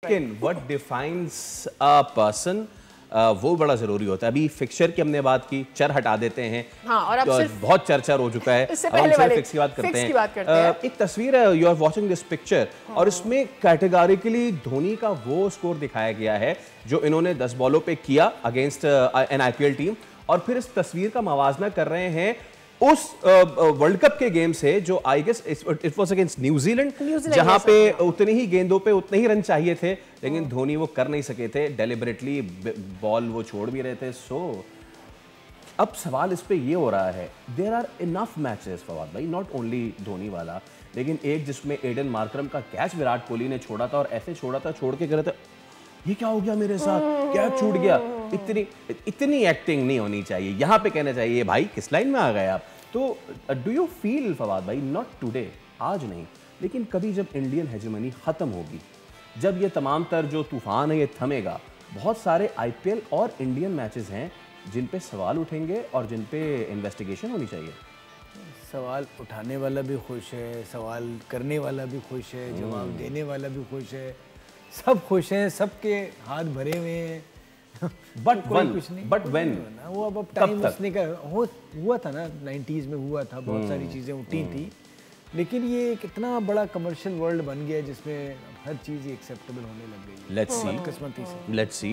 लेकिन what defines a person वो बड़ा जरूरी होता है। अभी फिक्सचर की हमने बात की, चर हटा देते हैं। हाँ, और अब सिर्फ बहुत चर्चा हो चुका है। इससे अब हम पहले सिर्फ वाले फिक्स की बात करते हैं। हैं। एक तस्वीर है, you are watching this picture, और इसमें कैटेगोरिकली धोनी का वो स्कोर दिखाया गया है जो इन्होंने 10 बॉलों पे किया अगेंस्ट एन आईपीएल टीम, और फिर इस तस्वीर का मवाजना कर रहे हैं उस वर्ल्ड कप के गेम से जो I guess it was against न्यूजीलैंड, जहां पे उतनी ही गेंदों पे उतने ही रन चाहिए थे, लेकिन धोनी वो कर नहीं सके थे। डेलिबरेटली बॉल वो छोड़ भी रहे थे। सो अब सवाल इस पे ये हो रहा है, there are enough matches Fawad भाई, नॉट ओनली धोनी वाला, लेकिन एक जिसमें एडन मार्करम का कैच विराट कोहली ने छोड़ा था, और ऐसे छोड़ा था, छोड़ के करे थे, ये क्या हो गया मेरे साथ, क्या छूट गया। इतनी एक्टिंग नहीं होनी चाहिए। यहाँ पे कहना चाहिए भाई किस लाइन में आ गए आप। तो डू यू फील फवाद भाई, नॉट टुडे, आज नहीं, लेकिन कभी जब इंडियन हेजेमनी खत्म होगी, जब ये तमाम तर जो तूफान है ये थमेगा, बहुत सारे आईपीएल और इंडियन मैचेस हैं जिन पे सवाल उठेंगे और जिन पे इन्वेस्टिगेशन होनी चाहिए। सवाल उठाने वाला भी खुश है, सवाल करने वाला भी खुश है, जवाब देने वाला भी खुश है, सब खुश हैं, सबके हाथ भरे हुए हैं। बट कुछ नहीं, बट व्हेन वो अब टाइम उसने का हुआ था ना, 90s में हुआ था, बहुत सारी चीज़ें उठी थी, लेकिन ये एक इतना बड़ा कमर्शियल वर्ल्ड बन गया जिसमें हर चीज़ एक्सेप्टेबल होने लग गई है। लेट्स सी, किस्मती से। Let's see.